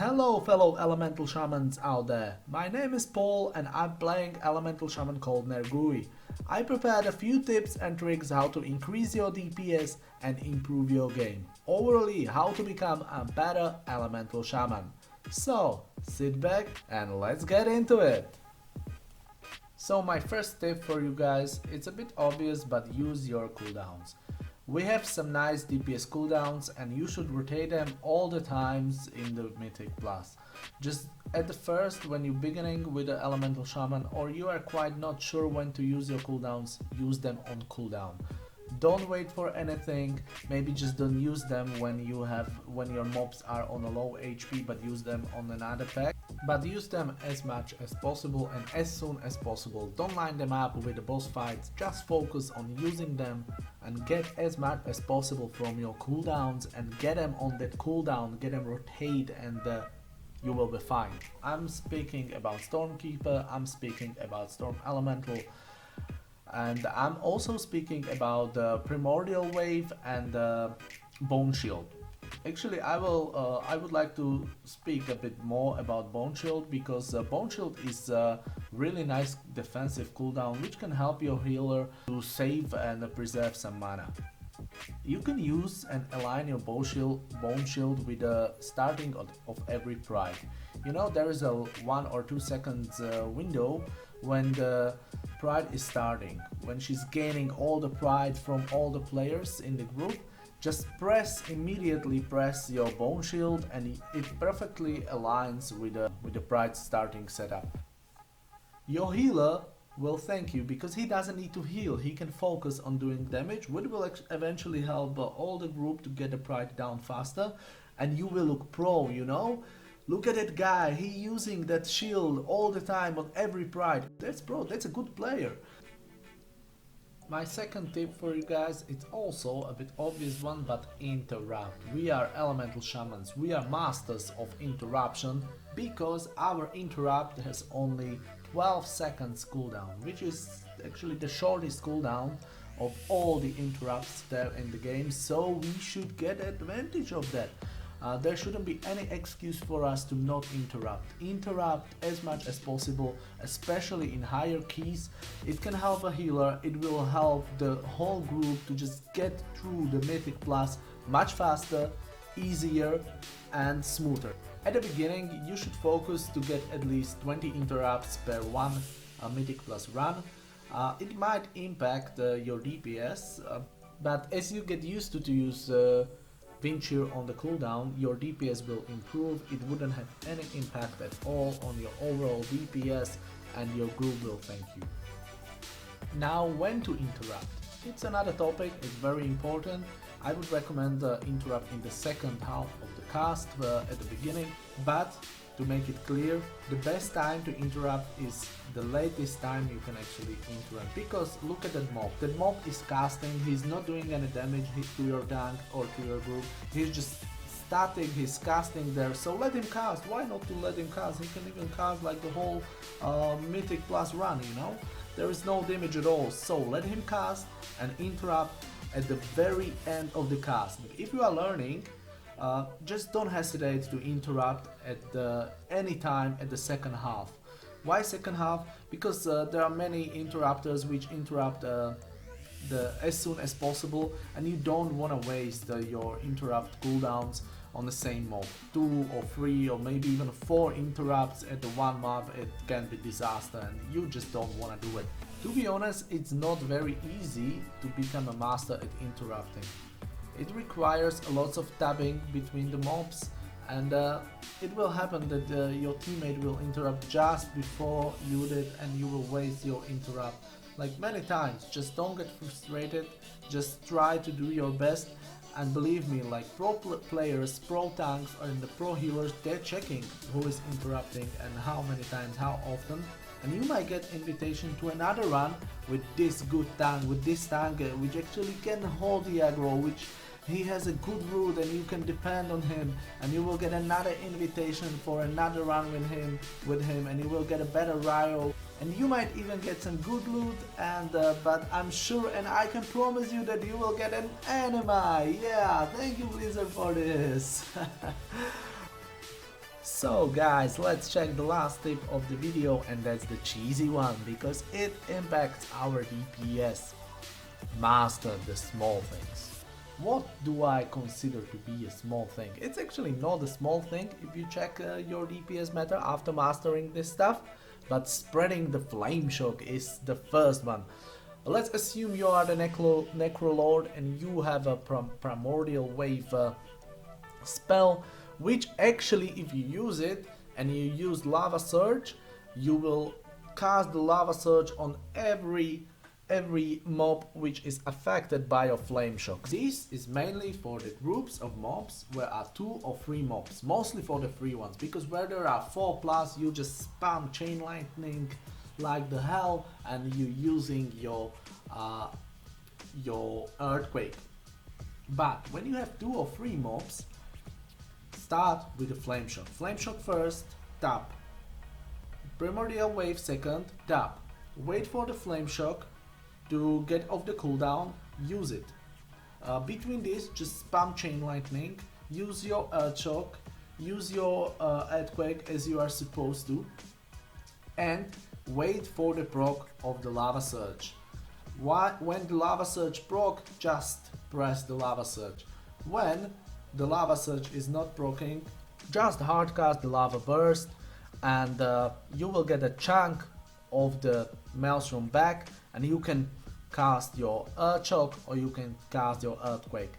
Hello fellow elemental shamans out there, my name is Paul and I'm playing elemental shaman called Nergui. I prepared a few tips and tricks how to increase your DPS and improve your game. Overall, how to become a better elemental shaman. So, sit back and let's get into it. So my first tip for you guys, it's a bit obvious but use your cooldowns. We have some nice DPS cooldowns and you should rotate them all the times in the Mythic Plus. Just at the first when you're beginning with the Elemental Shaman or you are quite not sure when to use your cooldowns, use them on cooldown. Don't wait for anything, maybe just don't use them when your mobs are on a low HP, but use them on another pack. But use them as much as possible and as soon as possible. Don't line them up with the boss fights, just focus on using them and get as much as possible from your cooldowns and get them on that cooldown, get them rotate and you will be fine. I'm speaking about Stormkeeper, I'm speaking about Storm Elemental, and I'm also speaking about the Primordial Wave and Bone Shield. Actually, I would like to speak a bit more about Bone Shield because Bone Shield is a really nice defensive cooldown which can help your healer to save and preserve some mana. You can use and align your Bone Shield with the starting of every pride. You know, there is a 1 or 2 seconds window when the pride is starting, when she's gaining all the pride from all the players in the group. Just immediately press your Bone Shield and it perfectly aligns with the pride starting setup. Your healer will thank you because he doesn't need to heal, he can focus on doing damage, which will eventually help all the group to get the pride down faster and you will look pro, you know? Look at that guy, he using that shield all the time on every pride. That's pro, that's a good player. My second tip for you guys, it's also a bit obvious one, but interrupt. We are elemental shamans, we are masters of interruption because our interrupt has only 12 seconds cooldown, which is actually the shortest cooldown of all the interrupts there in the game, so we should get advantage of that. There shouldn't be any excuse for us to not interrupt. Interrupt as much as possible, especially in higher keys. It can help a healer, it will help the whole group to just get through the Mythic Plus much faster, easier and smoother. At the beginning you should focus to get at least 20 interrupts per one Mythic Plus run. It might impact your DPS, but as you get used to use Wind Shear on the cooldown, your DPS will improve, it wouldn't have any impact at all on your overall DPS and your group will thank you. Now, when to interrupt? It's another topic, it's very important. I would recommend interrupt in the second half of the cast at the beginning, but to make it clear, the best time to interrupt is the latest time you can actually interrupt, because look at that mob. That mob is casting, he's not doing any damage to your tank or to your group, he's just static, he's casting there, so let him cast. Why not to let him cast? He can even cast like the whole Mythic Plus run, you know? There is no damage at all, so let him cast and interrupt at the very end of the cast. If you are learning, just don't hesitate to interrupt at any time at the second half. Why second half? Because there are many interrupters which interrupt as soon as possible and you don't want to waste your interrupt cooldowns on the same mob. 2 or 3 or maybe even 4 interrupts at the one mob, it can be disaster and you just don't want to do it. To be honest, it's not very easy to become a master at interrupting. It requires a lot of tabbing between the mobs and it will happen that your teammate will interrupt just before you did and you will waste your interrupt like many times. Just don't get frustrated, just try to do your best and believe me, like pro players, pro tanks and the pro healers, they're checking who is interrupting and how many times, how often, and you might get invitation to another run with this good tank, with this tank which actually can hold the aggro, which he has a good root and you can depend on him, and you will get another invitation for another run with him and you will get a better Ryo and you might even get some good loot and but I'm sure and I can promise you that you will get an enemy. Yeah, thank you Blizzard for this. So guys, let's check the last tip of the video, and that's the cheesy one because it impacts our DPS. Master the small things. What do I consider to be a small thing? It's actually not a small thing if you check your DPS meter after mastering this stuff, but spreading the flame shock is the first one. Let's assume you are the Necrolord and you have a primordial wave spell, which actually if you use it and you use lava surge, you will cast the lava surge on every mob which is affected by your flame shock. This is mainly for the groups of mobs where are 2 or 3 mobs, mostly for the free ones, because where there are 4+, you just spam chain lightning like the hell and you're using your earthquake. But when you have 2 or 3 mobs, start with the flame shock. Flame shock first, tap. Primordial wave second, tap. Wait for the flame shock to get off the cooldown, use it. Between this, just spam chain lightning, use your earth shock, use your earthquake as you are supposed to, and wait for the proc of the lava surge. When the lava surge proc, just press the lava surge. When the lava surge is not proccing, just hardcast the lava burst, and you will get a chunk of the maelstrom back, and you can cast your earth shock or you can cast your earthquake.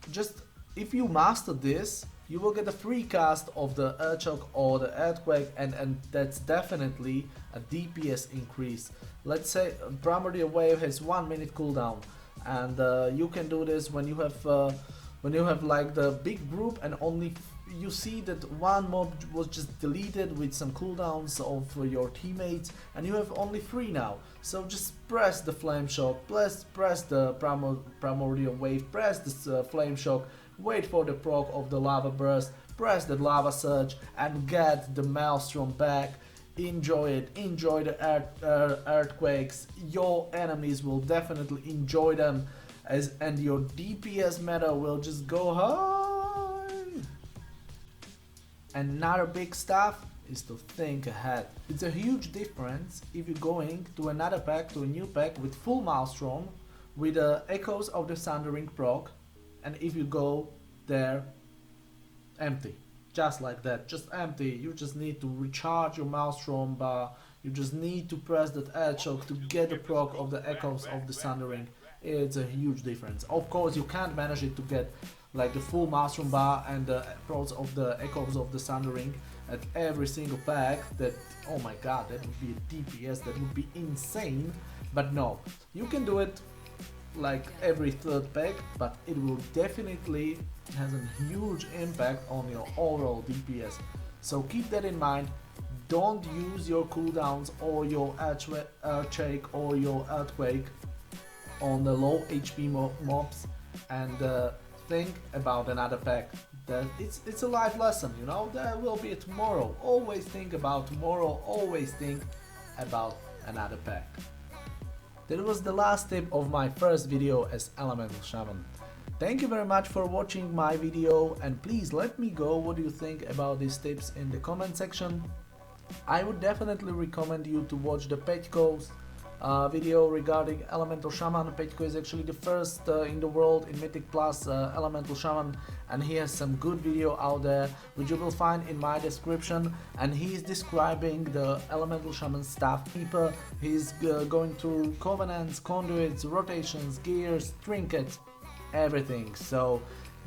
Just if you master this, you will get a free cast of the earth shock or the earthquake, and that's definitely a DPS increase. Let's say primordial wave has 1 minute cooldown, and you can do this when you have like the big group and only you see that one mob was just deleted with some cooldowns of your teammates, and you have only 3 now. So just press the flame shock, press the primordial wave, press the flame shock, wait for the proc of the lava burst, press the lava surge, and get the maelstrom back. Enjoy it, enjoy the earthquakes. Your enemies will definitely enjoy them, and your DPS meta will just go high. Another big stuff is to think ahead. It's a huge difference if you're going to another pack, to a new pack with full maelstrom, with echoes of the Sundering proc, and if you go there empty, just like that, just empty. You just need to recharge your maelstrom bar, you just need to press that earth shock to get the proc of the echoes of the Sundering. It's a huge difference. Of course you can't manage it to get like the full maelstrom bar and the procs of the echoes of the Sundering at every single pack. That, oh my god, that would be a DPS, that would be insane. But no, you can do it like every 3rd pack, but it will definitely has a huge impact on your overall DPS. So keep that in mind. Don't use your cooldowns or your earthquake or your earthquake on the low HP mobs, and think about another pack. It's a life lesson, you know. There will be a tomorrow. Always think about tomorrow, always think about another pack. That was the last tip of my first video as Elemental Shaman. Thank you very much for watching my video, and please let me know what you think about these tips in the comment section. I would definitely recommend you to watch the Petko's video regarding Elemental Shaman. Petko is actually the first in the world in Mythic Plus Elemental Shaman, and he has some good video out there which you will find in my description, and he is describing the Elemental Shaman staff keeper. He's going through covenants, conduits, rotations, gears, trinkets, everything. So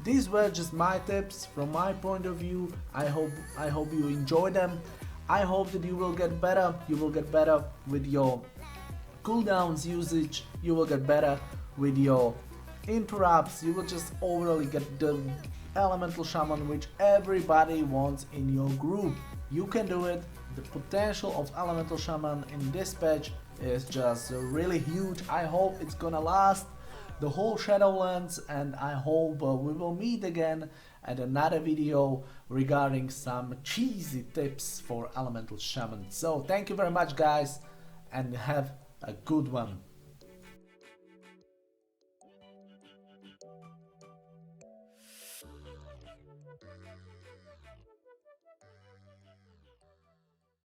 these were just my tips from my point of view. I hope you enjoy them. I hope that you will get better. You will get better with your cooldowns usage, you will get better with your interrupts, you will just overall get the Elemental Shaman which everybody wants in your group. You can do it. The potential of Elemental Shaman in this patch is just really huge. I hope it's gonna last the whole Shadowlands, and I hope we will meet again at another video regarding some cheesy tips for Elemental Shaman. So thank you very much guys, and have a good one.